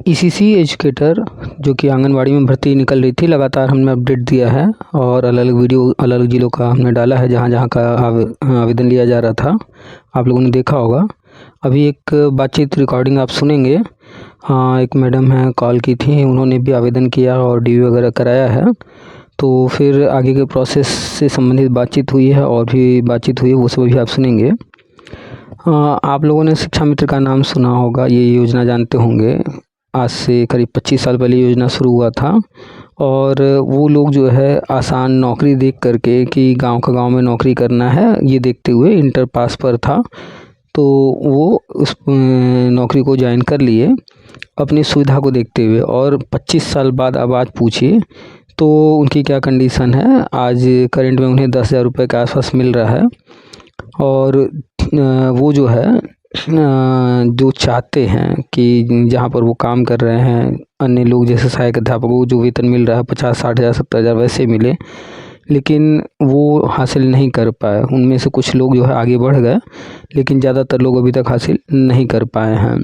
ECC educator जो कि आंगनबाड़ी में भर्ती निकल रही थी, लगातार हमने अपडेट दिया है और अलग अलग वीडियो अलग अलग ज़िलों का हमने डाला है जहाँ जहाँ का आवेदन लिया जा रहा था। आप लोगों ने देखा होगा। अभी एक बातचीत रिकॉर्डिंग आप सुनेंगे। हाँ, एक मैडम है, कॉल की थी, उन्होंने भी आवेदन किया और डीवी वगैरह कराया है। तो फिर आगे के प्रोसेस से संबंधित बातचीत हुई है और भी बातचीत हुई है, वो सब भी आप सुनेंगे। आप लोगों ने शिक्षा मित्र का नाम सुना होगा, ये योजना जानते होंगे। आज से करीब 25 साल पहले योजना शुरू हुआ था और वो लोग जो है आसान नौकरी देख करके कि गांव का गांव में नौकरी करना है, ये देखते हुए इंटर पास पर था तो वो उस नौकरी को ज्वाइन कर लिए अपनी सुविधा को देखते हुए। और 25 साल बाद अब आज पूछिए तो उनकी क्या कंडीशन है। आज करंट में उन्हें 10,000 रुपये के आसपास मिल रहा है और वो जो है जो चाहते हैं कि जहाँ पर वो काम कर रहे हैं अन्य लोग जैसे सहायक अध्यापकों को जो वेतन मिल रहा है 50-60,000 70,000 वैसे मिले, लेकिन वो हासिल नहीं कर पाए। उनमें से कुछ लोग जो है आगे बढ़ गए, लेकिन ज़्यादातर लोग अभी तक हासिल नहीं कर पाए हैं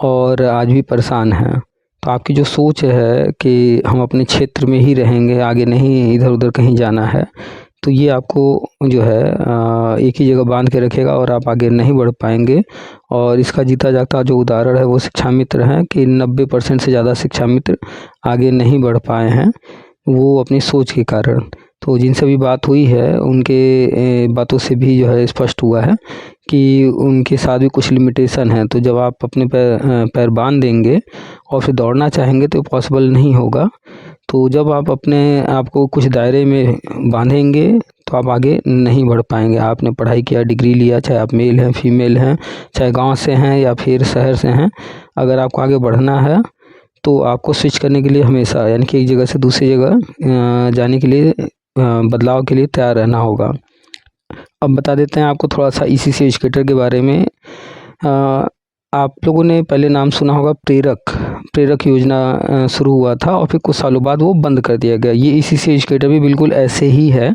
और आज भी परेशान हैं। तो आपकी जो सोच है कि हम अपने क्षेत्र में ही रहेंगे, आगे नहीं इधर उधर कहीं जाना है, तो ये आपको जो है एक ही जगह बांध के रखेगा और आप आगे नहीं बढ़ पाएंगे। और इसका जीता जागता जो उदाहरण है वो शिक्षा मित्र हैं कि 90% से ज़्यादा शिक्षा मित्र आगे नहीं बढ़ पाए हैं, वो अपनी सोच के कारण। तो जिनसे भी बात हुई है उनके बातों से भी जो है स्पष्ट हुआ है कि उनके साथ भी कुछ लिमिटेशन है। तो जब आप अपने पैर बांध देंगे और फिर दौड़ना चाहेंगे तो पॉसिबल नहीं होगा। तो जब आप अपने आप को कुछ दायरे में बांधेंगे तो आप आगे नहीं बढ़ पाएंगे। आपने पढ़ाई किया, डिग्री लिया, चाहे आप मेल हैं, फीमेल हैं, चाहे गांव से हैं या फिर शहर से हैं, अगर आपको आगे बढ़ना है तो आपको स्विच करने के लिए हमेशा, यानी कि एक जगह से दूसरी जगह जाने के लिए, बदलाव के लिए तैयार रहना होगा। अब बता देते हैं आपको थोड़ा सा ईसीसी एजुकेटर के बारे में। आप लोगों ने पहले नाम सुना होगा प्रेरक योजना शुरू हुआ था और फिर कुछ सालों बाद वो बंद कर दिया गया। ये ईसीसी एजुकेटर भी बिल्कुल ऐसे ही है,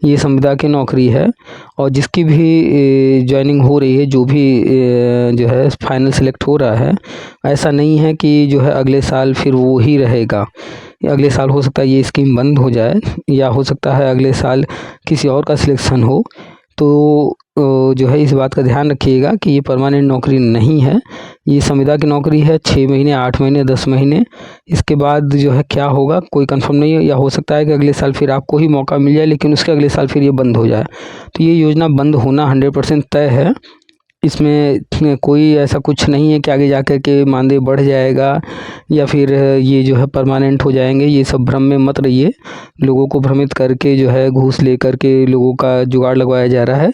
ये संविदा की नौकरी है और जिसकी भी ज्वाइनिंग हो रही है, जो भी जो है फाइनल सेलेक्ट हो रहा है, ऐसा नहीं है कि जो है अगले साल फिर वो ही रहेगा। अगले साल हो सकता है ये स्कीम बंद हो जाए या हो सकता है अगले साल किसी और का सिलेक्शन हो। तो जो है इस बात का ध्यान रखिएगा कि ये परमानेंट नौकरी नहीं है, ये संविदा की नौकरी है। 6 महीने, 8 महीने, 10 महीने, इसके बाद जो है क्या होगा कोई कंफर्म नहीं है। या हो सकता है कि अगले साल फिर आपको ही मौका मिल जाए, लेकिन उसके अगले साल फिर ये बंद हो जाए। तो ये योजना बंद होना 100% तय है। इसमें कोई ऐसा कुछ नहीं है कि आगे जाकर के मानदेय बढ़ जाएगा या फिर ये जो है परमानेंट हो जाएंगे। ये सब भ्रम में मत रहिए। लोगों को भ्रमित करके जो है घूस ले करके लोगों का जुगाड़ लगवाया जा रहा है।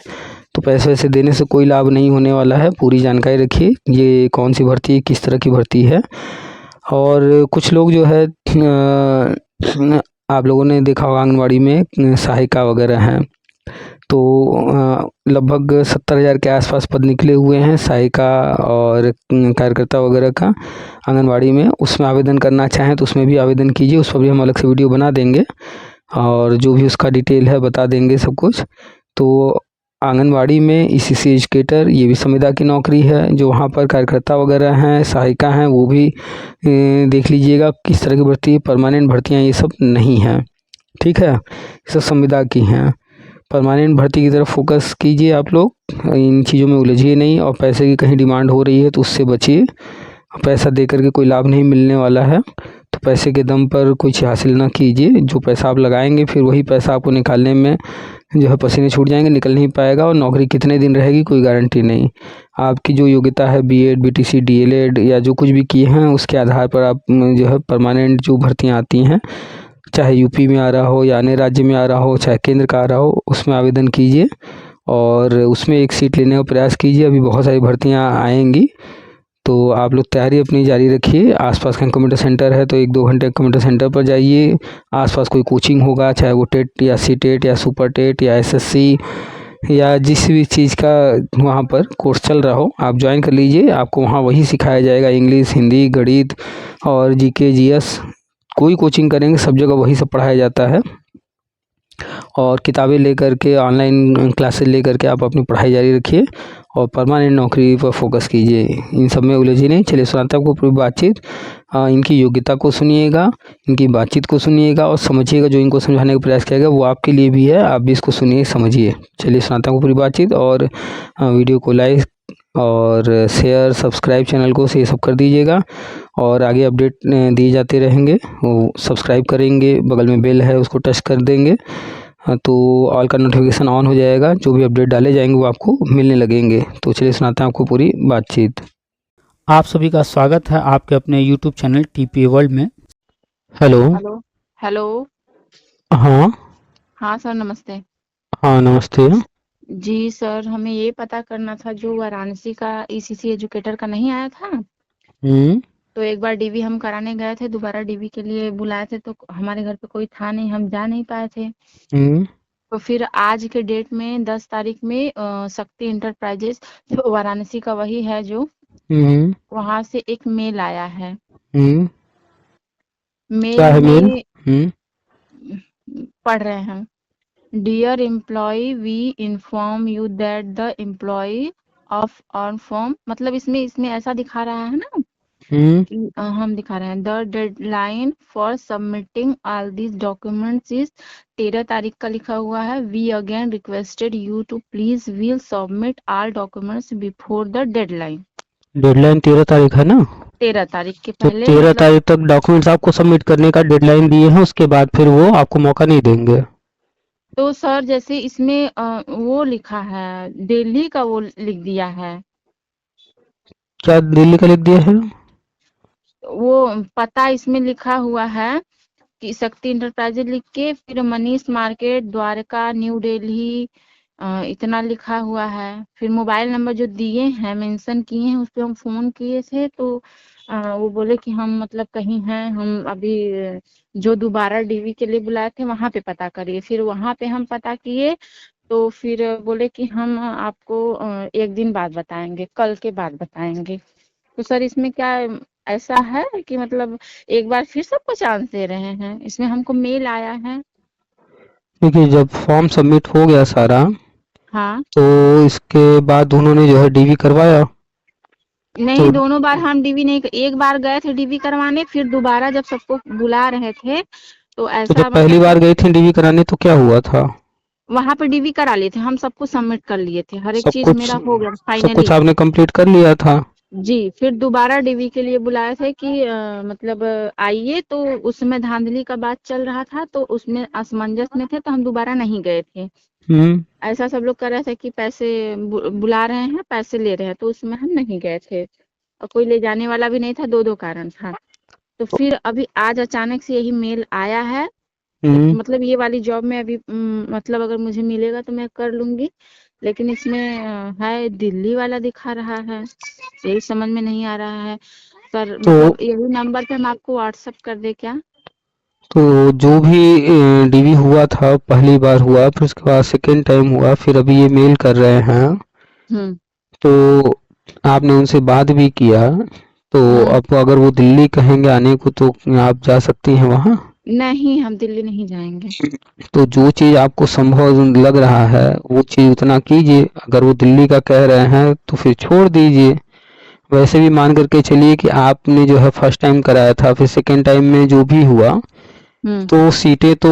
तो पैसे वैसे देने से कोई लाभ नहीं होने वाला है। पूरी जानकारी रखिए ये कौन सी भर्ती है, किस तरह की भर्ती है। और कुछ लोग जो है आप लोगों ने देखा होगा आंगनबाड़ी में सहायिका वगैरह हैं, तो लगभग 70,000 के आसपास पद निकले हुए हैं सहायिका और कार्यकर्ता वगैरह का आंगनबाड़ी में। उसमें आवेदन करना चाहें तो उसमें भी आवेदन कीजिए, उस पर भी हम अलग से वीडियो बना देंगे और जो भी उसका डिटेल है बता देंगे सब कुछ। तो आंगनबाड़ी में ईसीसी एजुकेटर ये भी संविदा की नौकरी है। जो वहाँ पर कार्यकर्ता वगैरह हैं, सहायिका हैं, वो भी देख लीजिएगा किस तरह की भर्ती है। परमानेंट भर्तियाँ ये सब नहीं हैं, ठीक है, ये सब संविदा की हैं। परमानेंट भर्ती की तरफ फोकस कीजिए आप लोग, इन चीज़ों में उलझिए नहीं। और पैसे की कहीं डिमांड हो रही है तो उससे बचिए। पैसा दे करके कोई लाभ नहीं मिलने वाला है, तो पैसे के दम पर कुछ हासिल ना कीजिए। जो पैसा आप लगाएंगे फिर वही पैसा आपको निकालने में जो है पसीने छूट जाएंगे, निकल नहीं पाएगा। और नौकरी कितने दिन रहेगी कोई गारंटी नहीं। आपकी जो योग्यता है बीएड, बीटीसी, डीएलएड या जो कुछ भी किए हैं उसके आधार पर आप जो है परमानेंट जो भर्तियाँ आती हैं, चाहे यूपी में आ रहा हो या अन्य राज्य में आ रहा हो, चाहे केंद्र का आ रहा हो, उसमें आवेदन कीजिए और उसमें एक सीट लेने का प्रयास कीजिए। अभी बहुत सारी भर्तियाँ आएंगी, तो आप लोग तैयारी अपनी जारी रखिए। आसपास कहीं कंप्यूटर सेंटर है तो 1-2 घंटे कंप्यूटर सेंटर पर जाइए। आसपास कोई कोचिंग होगा, चाहे वो टेट या सीटेट या सुपर टेट या एसएससी या जिस भी चीज़ का वहाँ पर कोर्स चल रहा हो, आप ज्वाइन कर लीजिए। आपको वहाँ वही सिखाया जाएगा, इंग्लिश, हिंदी, गणित और जीके, जीएस। कोई कोचिंग करेंगे सब जगह वही सब पढ़ाया जाता है। और किताबें लेकर के ऑनलाइन क्लासेस लेकर के आप अपनी पढ़ाई जारी रखिए और परमानेंट नौकरी पर फोकस कीजिए। इन सब में उलझिए नहीं। चलिए सुनाता हूँ आपको पूरी बातचीत। इनकी योग्यता को सुनिएगा, इनकी बातचीत को सुनिएगा और समझिएगा। जो इनको समझाने का प्रयास किया गया वो आपके लिए भी है, आप भी इसको सुनिए समझिए। चलिए सुनाता हूँ पूरी बातचीत। और वीडियो को लाइक और शेयर सब्सक्राइब चैनल को ये सब कर दीजिएगा और आगे अपडेट दिए जाते रहेंगे। वो सब्सक्राइब करेंगे, बगल में बेल है उसको टच कर देंगे, तो ऑल का नोटिफिकेशन ऑन हो जाएगा। जो भी अपडेट डाले जाएंगे वो आपको मिलने लगेंगे। तो चलिए सुनाते हैं आपको पूरी बातचीत। आप सभी का स्वागत है आपके अपने YouTube चैनल टीपीए वर्ल्ड में। हेलो। हेलो। हेलो। हाँ। हाँ सर, नमस्ते। हाँ नमस्ते। जी सर, हमें ये पता करना था, जो वाराणसी का ईसीसी एजुकेटर का नहीं आया था, हम्म। तो एक बार डीवी हम कराने गए थे, दोबारा डीवी के लिए बुलाए थे, तो हमारे घर पे कोई था नहीं, हम जा नहीं पाए थे। हम्म। तो फिर आज के डेट में 10 तारीख में शक्ति इंटरप्राइजेस जो वाराणसी का वही है, जो हम्म। वहां से एक मेल आया है। हम्म। क्या मेल है मेल? में हम्म। पढ़ रहे हैं। Dear employee, we inform you that the employee of our firm, मतलब इसमें ऐसा दिखा रहा है ना हम्म। कि हम दिखा रहे हैं, the deadline for submitting all these documents is 13 तारीख का लिखा हुआ है। We again requested you to please will submit all documents before the deadline। Deadline 13 तारीख है ना? 13 तारीख के तो पहले, तेरह मतलब तारीख तक डॉक्यूमेंट्स आपको सबमिट करने का डेडलाइन दिए हैं, उसके बाद फिर वो आपको मौका नहीं देंगे। तो सर जैसे इसमें वो लिखा है, दिल्ली का वो लिख दिया है, क्या दिल्ली का लिख दिया है? वो पता इसमें लिखा हुआ है कि शक्ति इंटरप्राइजेज लिख के फिर मनीष मार्केट द्वारका न्यू दिल्ली इतना लिखा हुआ है। फिर मोबाइल नंबर जो दिए हैं, मेंशन किए हैं, उस पे हम फोन किए थे, तो वो बोले कि हम मतलब कहीं हैं, हम अभी जो दोबारा डीवी के लिए बुलाए थे वहां पे पता करिए। फिर वहां पे हम पता किए, तो फिर बोले कि हम आपको एक दिन बाद बताएंगे, कल के बाद बताएंगे। तो सर इसमें क्या ऐसा है कि मतलब एक बार फिर सबको चांस दे रहे हैं? इसमें हमको मेल आया है। देखिए, जब फॉर्म सबमिट हो गया सारा, हाँ। तो इसके बाद उन्होंने जो है डीवी करवाया। तो नहीं, दोनों बार हम डीवी नहीं, एक बार गए थे डीवी करवाने, फिर दोबारा जब सबको बुला रहे थे तो तो जब ऐसा पहली मतलब बार गई थी डीवी कराने तो क्या हुआ था? वहां पर डीवी करा लिए थे, हम सबको सबमिट कर लिए थे, हर एक सब चीज कुछ मेरा हो गया सब कुछ फाइनली। आपने कंप्लीट कर लिया था? जी, फिर दोबारा डीवी के लिए बुलाए थे कि मतलब आइए, तो उसमें धांधली का बात चल रहा था, तो उसमें असमंजस में थे, तो हम दोबारा नहीं गए थे। हम्म। ऐसा सब लोग कर रहे थे कि पैसे बुला रहे हैं, पैसे ले रहे हैं, तो उसमें हम नहीं गए थे और कोई ले जाने वाला भी नहीं था, दो दो कारण था। तो फिर अभी आज अचानक से यही मेल आया है, तो हम्म। मतलब ये वाली जॉब में अभी मतलब अगर मुझे मिलेगा तो मैं कर लूंगी, लेकिन इसमें है दिल्ली वाला दिखा रहा है, यही समझ में नहीं आ रहा है। सर तो मतलब यही नंबर पे हम आपको व्हाट्सएप कर दे क्या? तो जो भी डीवी हुआ था, पहली बार हुआ, फिर उसके बाद सेकेंड टाइम हुआ, फिर अभी ये मेल कर रहे हैं, हम्म। तो आपने उनसे बात भी किया, तो हम्म। अब अगर वो दिल्ली कहेंगे आने को तो आप जा सकती हैं वहाँ। नहीं, हम दिल्ली नहीं जाएंगे। तो जो चीज़ आपको संभव लग रहा है वो चीज़ उतना कीजिए। अगर वो दिल्ली का कह रहे हैं तो फिर छोड़ दीजिए। वैसे भी मान करके चलिए कि आपने जो है फर्स्ट टाइम कराया था, फिर सेकेंड टाइम में जो भी हुआ, हम्म। तो सीटें तो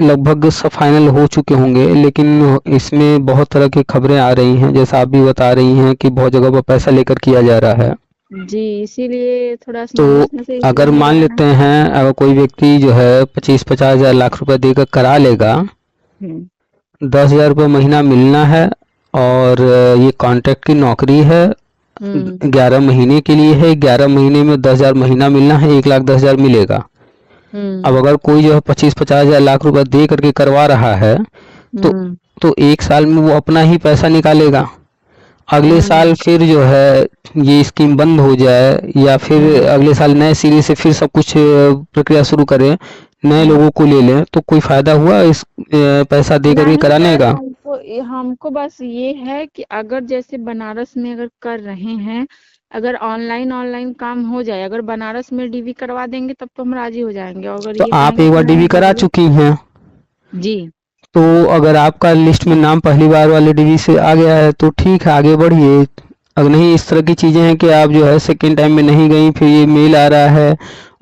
लगभग सब फाइनल हो चुके होंगे, लेकिन इसमें बहुत तरह की खबरें आ रही हैं, जैसा आप भी बता रही हैं कि बहुत जगह पर पैसा लेकर किया जा रहा है। जी, इसीलिए थोड़ा तो असमंजस में से अगर हो मान रहा है। लेते हैं, अगर कोई व्यक्ति जो है 25-50 हज़ार लाख रुपए देकर करा लेगा, हम्म। 10,000 रुपये महीना मिलना है, और ये कॉन्ट्रैक्ट की नौकरी है, हम्म। 11 महीने के लिए है, 11 महीने में 10,000 महीना मिलना है, 1,10,000 मिलेगा। अब हम्म। अगर कोई जो है 25-50 हज़ार लाख रुपए दे करके करवा रहा है, तो हम्म। तो 1 साल में वो अपना ही पैसा निकालेगा। अगले साल हम्म। फिर जो है ये स्कीम बंद हो जाए, या फिर हम्म। अगले साल नए सिरे से फिर सब कुछ प्रक्रिया शुरू करें, नए हम्म। लोगों को ले लें, तो कोई फायदा हुआ इस पैसा दे करके नहीं कराने सर, का? हमको बस ये है कि अगर जैसे बनारस में अगर कर रहे हैं, अगर ऑनलाइन ऑनलाइन काम हो जाए, अगर बनारस में डीवी करवा देंगे तब तो हम राजी हो जाएंगे, और अगर तो ये आप कहेंगे एक कि बार नहीं डीवी करा दिल्ली। चुकी हैं, जी। तो अगर आपका लिस्ट में नाम पहली बार वाले डिवी से आ गया है तो ठीक है, आगे बढ़िए। अगर नहीं, इस तरह की चीज़ें हैं कि आप जो है सेकेंड टाइम में नहीं गई, फिर ये मेल आ रहा है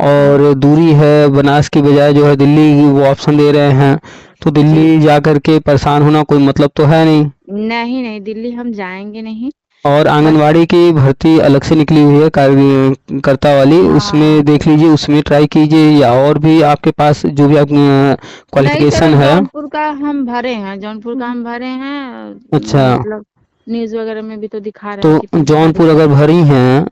और दूरी है, बनास की बजाय जो है दिल्ली वो ऑप्शन दे रहे हैं, तो दिल्ली जा कर के परेशान होना कोई मतलब तो है नहीं। नहीं नहीं, दिल्ली हम जाएंगे नहीं। और आंगनवाड़ी की भर्ती अलग से निकली हुई है कार्यकर्ता वाली, हाँ। उसमें देख लीजिए, उसमें ट्राई कीजिए, या और भी आपके पास जो भी आप नहीं सर, क्वालिफिकेशन है। जौनपुर का हम भरे हैं, जौनपुर का हम भरे हैं। अच्छा, मतलब न्यूज वगैरह में भी तो दिखा रहे तो हैं कि 15 जौनपुर तारीख अगर को। भरी हैं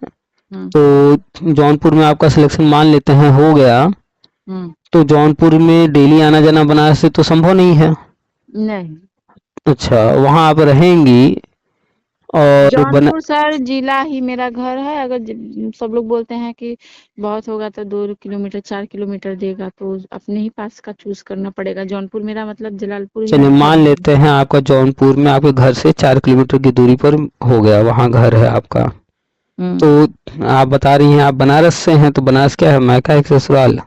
हम्म तो जौनपुर में आपका सिलेक्शन मान लेते हैं हो गया, हम्म। तो जौनपुर में डेली आना जाना बनारस से तो संभव नहीं है। नहीं, अच्छा, वहाँ आप रहेंगी और जौनपुर सर जिला ही मेरा घर है। अगर सब लोग बोलते हैं कि बहुत होगा तो 2 किलोमीटर 4 किलोमीटर देगा, तो अपने ही पास का चूज करना पड़ेगा। जौनपुर मेरा मतलब जलालपुर ही चलिए लगता मान है। लेते हैं आपका जौनपुर में आपके घर से 4 किलोमीटर की दूरी पर हो गया, वहाँ घर है आपका। तो आप बता रही हैं आप बनारस से हैं, तो बनारस क्या है, मायका है कि ससुराल?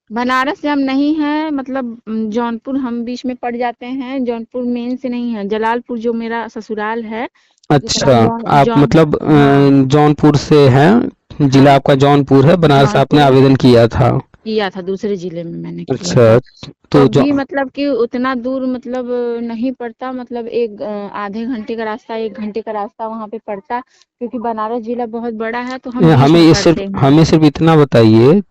बनारस से हम नहीं है, मतलब जौनपुर हम बीच में पड़ जाते हैं। जौनपुर मेन से नहीं है, जलालपुर जो मेरा ससुराल है उसका अच्छा, आप जौन। मतलब हाँ जौनपुर से हैं, जिला हाँ, आपका जौनपुर है, बनारस आपने जौनपुर आवेदन किया था। किया था, दूसरे जिले में मैंने किया था। अच्छा, तो तो भी मतलब कि उतना दूर मतलब नहीं पड़ता, मतलब आधे घंटे का रास्ता, 1 घंटे का रास्ता वहाँ पे पड़ता, क्योंकि बनारस जिला बहुत बड़ा है, तो हम बीच हमें में ये पड़ते हैं। हमें सिर्फ इतना बताइए,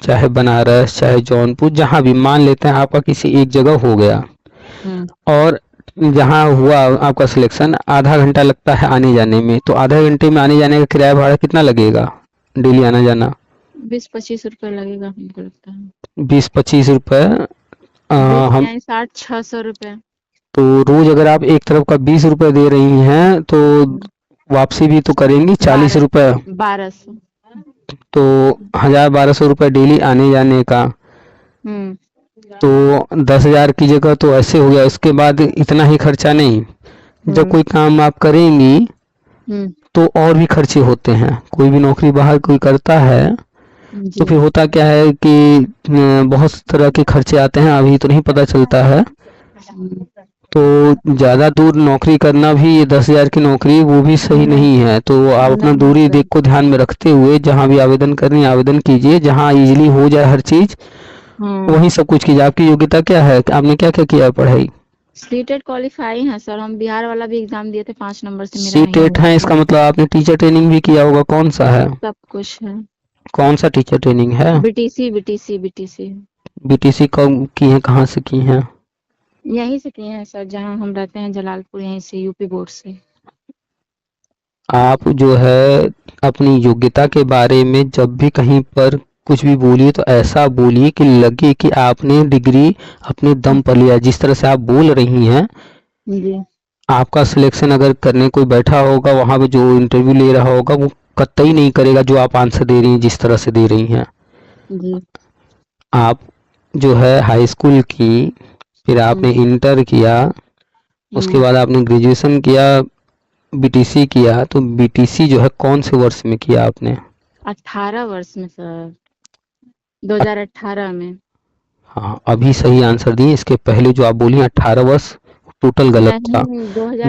चाहे बनारस चाहे जौनपुर जहाँ भी मान लेते हैं आपका किसी एक जगह हो गया, हम्म और जहाँ हुआ आपका सिलेक्शन, आधा घंटा लगता है आने जाने में, तो आधे घंटे में आने जाने का किराया भाड़ा कितना लगेगा डेली आना जाना? 20-25 रुपये लगेगा हमको लगता है। 20-25 रुपये। हम 60-600 रुपये। तो रोज अगर आप एक तरफ का 20 रुपये दे रही हैं तो वापसी भी तो करेंगी 40 रुपये, 1200। तो 1000-1200 रुपये डेली आने जाने का। तो 10,000 की जगह तो ऐसे हो गया, इसके बाद इतना ही खर्चा नहीं। जब कोई काम आप करेंगी तो और भी खर्चे होते हैं, कोई भी नौकरी बाहर कोई करता है तो फिर होता क्या है कि बहुत तरह के खर्चे आते हैं, अभी तो नहीं पता चलता है। तो ज़्यादा दूर नौकरी करना भी, ये 10,000 की नौकरी वो भी सही नहीं है। तो आप अपना दूरी देख को ध्यान में रखते हुए जहाँ भी आवेदन करनी आवेदन कीजिए, जहाँ इजीली हो जाए हर चीज़ वहीं सब कुछ कीजिए। आपकी योग्यता क्या है, आपने क्या क्या किया है पढ़ाई? सीटेट क्वालिफाई है सर, हम बिहार वाला भी एग्जाम दिए थे, 5 नंबर से मेरा नहीं सीटेट है, इसका मतलब आपने टीचर ट्रेनिंग भी किया होगा, कौन सा है? सब कुछ है। कौन सा टीचर ट्रेनिंग है? बीटीसी बीटीसी कब की है, कहाँ से की हैं? यहीं से किए हैं सर, जहाँ हम रहते हैं जलालपुर, यहीं से यूपी बोर्ड से। आप जो है अपनी योग्यता के बारे में जब भी कहीं पर कुछ भी बोलिए तो ऐसा बोलिए कि लगे कि आपने डिग्री अपने दम पर लिया। जिस तरह से आप बोल रही हैं, जी आपका सिलेक्शन अगर करने कोई बैठा होगा वहाँ पे, जो इंटरव्यू ले रहा होगा, वो कतई नहीं करेगा जो आप आंसर दे रही हैं जिस तरह से दे रही हैं। जी। आप जो है हाई स्कूल की, फिर आपने इंटर किया, उसके बाद आपने ग्रेजुएशन किया, बीटीसी किया, तो बीटीसी जो है कौन से वर्ष में किया आपने? 18 वर्ष में सर, 2018 में। हाँ, अभी सही आंसर दिए। इसके पहले जो आप बोली 18 वर्ष, टोटल गलत था।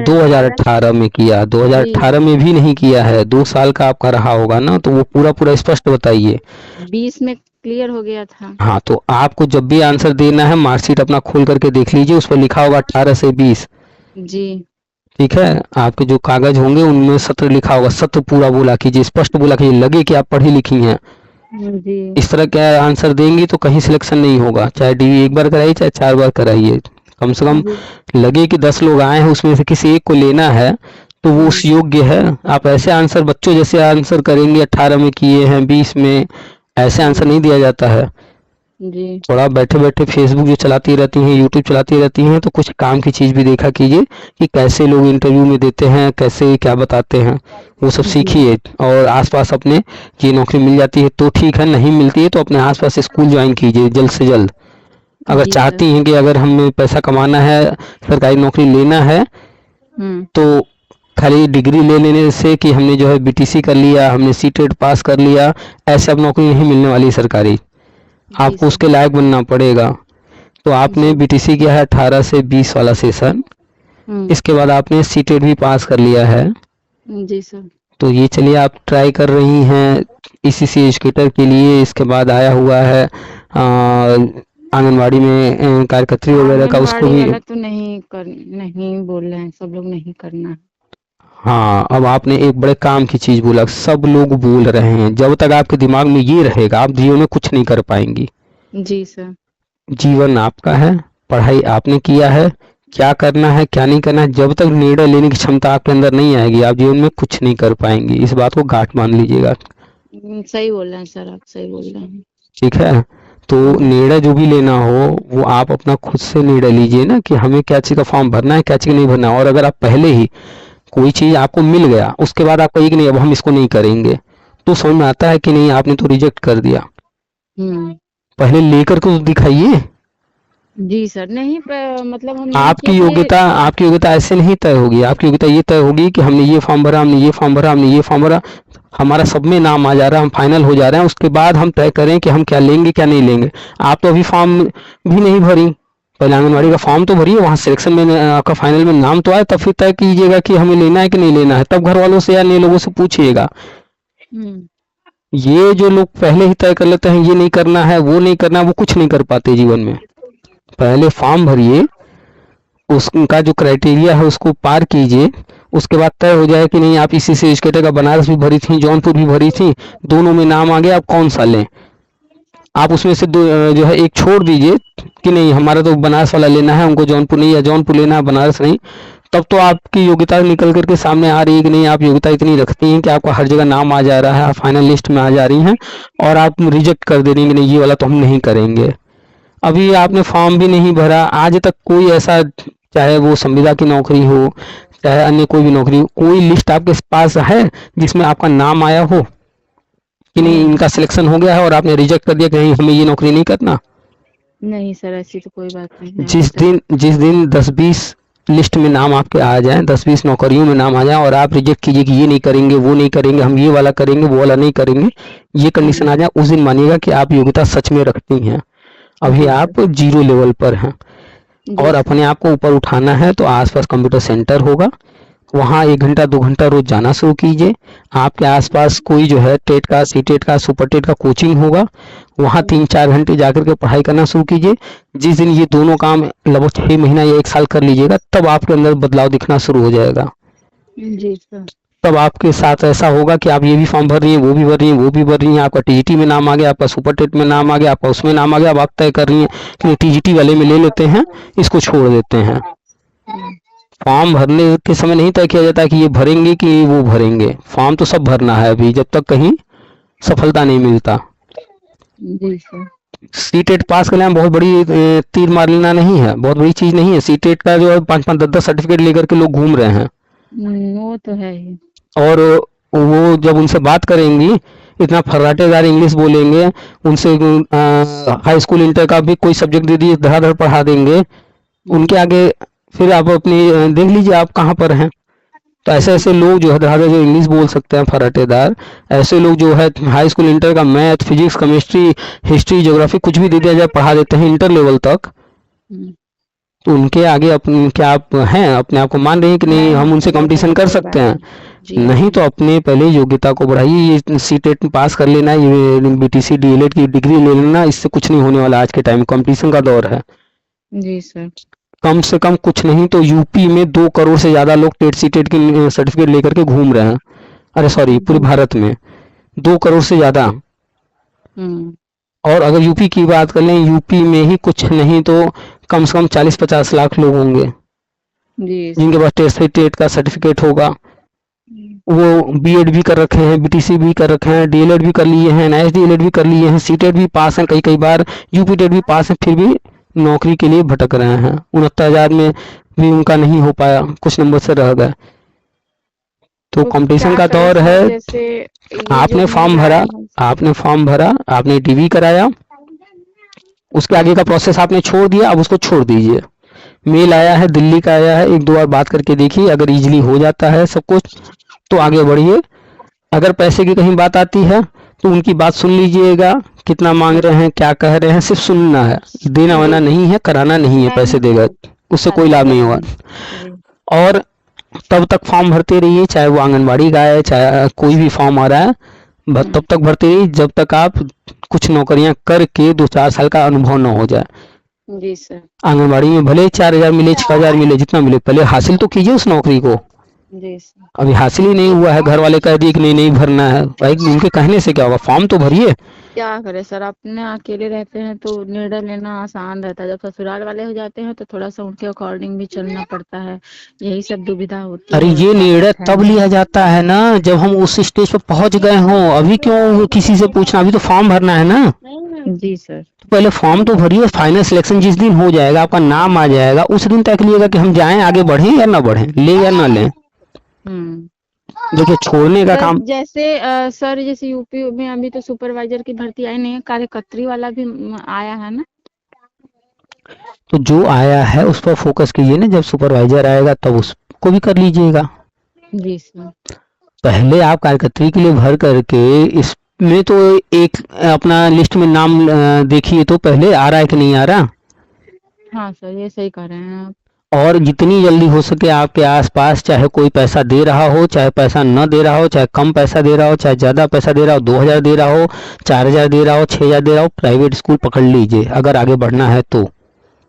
2018 में किया, 2018 में भी नहीं किया है, 2 साल का आपका रहा होगा ना, तो वो पूरा स्पष्ट बताइए। 20 में क्लियर हो गया था। हाँ, तो आपको जब भी आंसर देना है मार्कशीट अपना खोल करके देख लीजिए, उस पर लिखा होगा 18 से 20। जी ठीक है, आपके जो कागज होंगे उनमें सत्र लिखा होगा, सत्र पूरा बोला कीजिए, स्पष्ट बोला कीजिए, लगे कि आप पढ़ी लिखी हैं। जी। इस तरह क्या आंसर देंगी तो कहीं सिलेक्शन नहीं होगा, चाहे डीवी 1 बार कराइए चाहे 4 बार कराइए। कम से कम लगे कि 10 लोग आए हैं, उसमें से किसी एक को लेना है तो वो उस योग्य है। आप ऐसे आंसर बच्चों जैसे आंसर करेंगे, 18 में किए हैं, 20 में, ऐसे आंसर नहीं दिया जाता है। जी। थोड़ा बैठे बैठे फेसबुक जो चलाती रहती हैं, यूट्यूब चलाती रहती हैं, तो कुछ काम की चीज़ भी देखा कीजिए कि कैसे लोग इंटरव्यू में देते हैं, कैसे क्या बताते हैं, वो सब सीखिए। और आसपास अपने ये नौकरी मिल जाती है तो ठीक है, नहीं मिलती है तो अपने आसपास स्कूल ज्वाइन कीजिए जल्द से जल्द। अगर चाहती हैं कि अगर हमें पैसा कमाना है, सरकारी नौकरी लेना है, तो खाली डिग्री ले लेने से कि हमने जो है बीटीसी कर लिया, हमने सीटेट पास कर लिया, ऐसे अब नौकरी नहीं मिलने वाली सरकारी, आपको उसके लायक बनना पड़ेगा। तो आपने जी। बीटीसी किया है 18 से 20 वाला सेशन। इसके बाद आपने सीटेट भी पास कर लिया है। जी सर। तो ये चलिए आप ट्राई कर रही हैं ईसीसी एजुकेटर के लिए। इसके बाद आया हुआ है आंगनवाड़ी में कार्यकर्त्री वगैरह का, उसको आंगनबाड़ी भी। वाला तो नहीं बोल रहे हैं, सब लोग नहीं करना है। हाँ, अब आपने एक बड़े काम की चीज बोला, सब लोग बोल रहे हैं। जब तक आपके दिमाग में ये रहेगा आप जीवन में कुछ नहीं कर पाएंगी। जी सर। जीवन आपका है, पढ़ाई आपने किया है, क्या करना है क्या नहीं करना है, जब तक निर्णय लेने की क्षमता आपके अंदर नहीं आएगी आप जीवन में कुछ नहीं कर पाएंगी। इस बात को गांठ मान लीजिएगा। सही बोल रहे हैं सर, आप सही बोल रहे हैं। ठीक है, तो निर्णय जो भी लेना हो वो आप अपना खुद से निर्णय लीजिए ना, कि हमें क्या चीज़ का फॉर्म भरना है क्या चीज़ नहीं भरना है। और अगर आप पहले ही कोई चीज़ आपको मिल गया उसके बाद आप कहिए कि नहीं अब हम इसको नहीं करेंगे, तो समझ में आता है कि नहीं आपने तो रिजेक्ट कर दिया। पहले लेकर के तो दिखाइए। जी सर। नहीं मतलब हम आपकी योग्यता ऐसे नहीं तय होगी। आपकी योग्यता ये तय होगी कि हमने ये फॉर्म भरा, हमने ये फॉर्म भरा, हमने ये फॉर्म भरा, हमारा सब में नाम आ जा रहा है, हम फाइनल हो जा रहे हैं। उसके बाद हम तय करें कि हम क्या लेंगे क्या नहीं लेंगे। आप तो अभी फॉर्म भी नहीं भरी, पहले आंगनवाड़ी का फॉर्म तो भरिए, वहाँ सिलेक्शन में आपका फाइनल में नाम तो आए, तब फिर तय कीजिएगा कि हमें लेना है कि नहीं लेना है। तब घर वालों से या अन्य लोगों से पूछिएगा। ये जो लोग पहले ही तय कर लेते हैं ये नहीं करना है वो नहीं करना है, वो कुछ नहीं कर पाते जीवन में। पहले फॉर्म भरिए, उसका जो क्राइटेरिया है उसको पार कीजिए, उसके बाद तय हो जाए कि नहीं आप इसी से एजुकेटर का बनारस भी भरी थी, जौनपुर भी भरी थी, दोनों में नाम आ गया, आप कौन सा लें। आप उसमें से जो है एक छोड़ दीजिए कि नहीं हमारा तो बनारस वाला लेना है, हमको जौनपुर नहीं, या जौनपुर लेना है बनारस नहीं। तब तो आपकी योग्यता निकल करके सामने आ रही है कि नहीं आप योग्यता इतनी रखती हैं कि आपका हर जगह नाम आ जा रहा है, आप फाइनल लिस्ट में आ जा रही हैं, और आप रिजेक्ट कर दे रही हैं कि नहीं ये वाला तो हम नहीं करेंगे। अभी आपने फॉर्म भी नहीं भरा, आज तक कोई ऐसा, चाहे वो संविदा की नौकरी हो चाहे अन्य कोई भी नौकरी हो, कोई लिस्ट आपके पास है जिसमें आपका नाम आया हो कि नहीं इनका सिलेक्शन हो गया है और आपने रिजेक्ट कर दिया कि नहीं हमें ये नौकरी नहीं करना। नहीं सर, ऐसी तो कोई बात नहीं है। जिस दिन 10-20 लिस्ट में नाम आपके आ जाए, 10-20 नौकरियों में नाम आ जाए और आप रिजेक्ट कीजिए कि ये नहीं करेंगे वो नहीं करेंगे, हम ये वाला करेंगे वो वाला नहीं करेंगे, ये कंडीशन आ जाए, उस दिन मानिएगा कि आप योग्यता सच में रखती हैं। अभी आप 0 लेवल पर हैं और अपने आप को ऊपर उठाना है तो आसपास कंप्यूटर सेंटर होगा, वहाँ 1 घंटा 2 घंटा रोज जाना शुरू कीजिए। आपके आसपास कोई जो है टेट का, सीटेट का, सुपर टेट का कोचिंग होगा, वहाँ 3-4 घंटे जाकर के पढ़ाई करना शुरू कीजिए। जिस दिन ये दोनों काम लगभग 6 महीना या 1 साल कर लीजिएगा तब आपके अंदर बदलाव दिखना शुरू हो जाएगा। जी सर। तब आपके साथ ऐसा होगा कि आप ये भी फॉर्म भर रही हैं, वो भी भर रही हैं, वो भी भर रही हैं, आपका टीजीटी में नाम आ गया, आपका सुपर टेट में नाम आ गया, आपका उसमें नाम आ गया। अब आप तय कर रही हैं कि टीजीटी वाले में ले लेते हैं, इसको छोड़ देते हैं। फॉर्म भरने के समय नहीं तय किया जाता कि ये भरेंगे कि वो भरेंगे, फॉर्म तो सब भरना है अभी जब तक कहीं सफलता नहीं मिलता। जी सर। सीटेट पास करना बहुत बड़ी तीर मार लेना नहीं है, बहुत बड़ी चीज नहीं है। सीटेट का जो है 5-5, 10-10 सर्टिफिकेट लेकर के लोग घूम रहे हैं, वो तो है ही। और वो जब उनसे बात करेंगी इतना फर्राटेदार इंग्लिश बोलेंगे, उनसे हाई स्कूल इंटर का भी कोई सब्जेक्ट दे दिए धड़ाधड़ पढ़ा देंगे, उनके आगे फिर आप अपनी देख लीजिए आप कहाँ पर हैं। तो ऐसे ऐसे लोग जो है धड़ाधड़ जो इंग्लिश बोल सकते हैं फर्राटेदार, ऐसे लोग जो है हाई स्कूल इंटर का math, physics, chemistry, history, geography कुछ भी दे दिया जाए पढ़ा देते हैं इंटर लेवल तक। तो उनके आगे अपने क्या आप हैं, अपने आप को मान रहे हैं कि नहीं हम उनसे कंपटीशन कर सकते हैं? नहीं तो अपने पहले योग्यता को बढ़ाइए। ये सीटेट पास कर लेना, ये बीटीसी डीएलएड की डिग्री ले लेना, इससे कुछ नहीं होने वाला। आज के टाइम कंपटीशन का दौर है। जी सर। कम से कम कुछ नहीं तो यूपी में 2 करोड़ से ज्यादा लोग टेट सीटेट की सर्टिफिकेट लेकर के घूम रहे हैं। अरे सॉरी, पूरे भारत में 2 करोड़ से ज्यादा। और अगर यूपी की बात कर लें, यूपी में ही कुछ नहीं तो कम से कम 40-50 लाख लोग होंगे जिनके पास टेट का सर्टिफिकेट होगा। वो बीएड भी कर रखे हैं, बीटीसी भी कर रखे हैं, डीएलएड भी कर लिए हैं, एनआईएस डीएलएड भी कर लिए हैं, सीटेट भी पास हैं, कई बार यूपी टेट भी पास है, फिर भी नौकरी के लिए भटक रहे हैं। 69,000 में भी उनका नहीं हो पाया, कुछ नंबर से रह गए। तो कंपटीशन का दौर है। आपने फॉर्म भरा, आपने डीवी कराया, उसके आगे का प्रोसेस आपने छोड़ दिया, अब उसको छोड़ दीजिए। मेल आया है, दिल्ली का आया है, 1-2 बार बात करके देखिए, अगर इजीली हो जाता है सब कुछ तो आगे बढ़िए। अगर पैसे की कहीं बात आती है तो उनकी बात सुन लीजिएगा, कितना मांग रहे हैं, क्या कह रहे हैं, सिर्फ सुनना है, देना वाना नहीं है, कराना नहीं है, पैसे देगा उससे कोई लाभ नहीं होगा। जी और तब तक फॉर्म भरते रहिए, चाहे वो आंगनबाड़ी का है, चाहे कोई भी फॉर्म आ रहा है, तब तक भरते रहिए जब तक आप कुछ नौकरियां करके 2-4 साल का अनुभव न हो जाए। जी सर। आंगनबाड़ी में भले 4,000 मिले, 6,000 मिले, जितना मिले, पहले हासिल तो कीजिए उस नौकरी को। जी सर। अभी हासिल ही नहीं हुआ है, घर वाले कह दिए कि नहीं नहीं भरना है, भाई उनके कहने से क्या होगा, फॉर्म तो भरिए। क्या करे सर, अपने अकेले रहते हैं तो निर्णय लेना आसान रहता है, जब ससुराल वाले हो जाते हैं तो थोड़ा सा उनके अकॉर्डिंग भी चलना पड़ता है, यही सब दुविधा होती अरे है। ये निर्णय तब लिया जाता है ना जब हम उस स्टेज पर पहुंच गए हों, अभी क्यों किसी से पूछना, अभी तो फॉर्म भरना है ना। जी सर। तो पहले फॉर्म तो भरिए, फाइनल सिलेक्शन जिस दिन हो जाएगा, आपका नाम आ जाएगा, उस दिन तय करिएगा कि हम जाएं, आगे बढ़ें या ना बढ़ें, ले या ना लें। देखिए छोड़ने का काम, जैसे सर जैसे यूपी में अभी तो सुपरवाइजर की भर्ती आई नहीं है, कार्यकर्त्री वाला भी आया है ना। तो जो आया है उस पर फोकस कीजिए ना, जब सुपरवाइजर आएगा तब उसको भी कर लीजिएगा। जी सर। पहले आप कार्यकर्त्री के लिए भर करके इसमें तो एक अपना लिस्ट में नाम देखिए तो पहले आ रहा है कि नहीं आ रहा। हाँ सर, ये सही कह रहे हैं आप। और जितनी जल्दी हो सके आपके आसपास, चाहे कोई पैसा दे रहा हो, चाहे पैसा न दे रहा हो, चाहे कम पैसा दे रहा हो, चाहे ज़्यादा पैसा दे रहा हो, 2,000 दे रहा हो, 4,000 दे रहा हो, 6,000 दे रहा हो, प्राइवेट स्कूल पकड़ लीजिए अगर आगे बढ़ना है तो।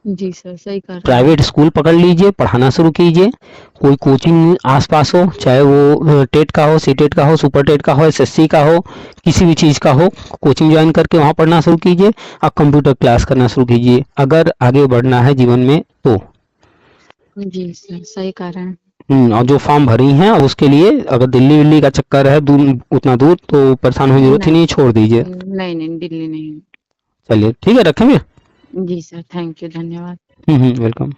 जी सर, सही कह रहे हैं। प्राइवेट स्कूल पकड़ लीजिए, पढ़ाना शुरू कीजिए, कोई कोचिंग आसपास हो, चाहे वो टेट का हो, सीटेट का हो, सुपर टेट का हो, एसएससी का हो, किसी भी चीज़ का हो, कोचिंग ज्वाइन करके वहाँ पढ़ना शुरू कीजिए और कंप्यूटर क्लास करना शुरू कीजिए अगर आगे बढ़ना है जीवन में तो। जी सर, सही कह रहे हैं। और जो फॉर्म भरी हैं और उसके लिए अगर दिल्ली विल्ली का चक्कर है दूर, उतना दूर, तो परेशान होने की जरूरत ही नहीं, छोड़ दीजिए। नहीं दिल्ली नहीं। चलिए ठीक है, रखेंगे। जी सर, थैंक यू, धन्यवाद। वेलकम।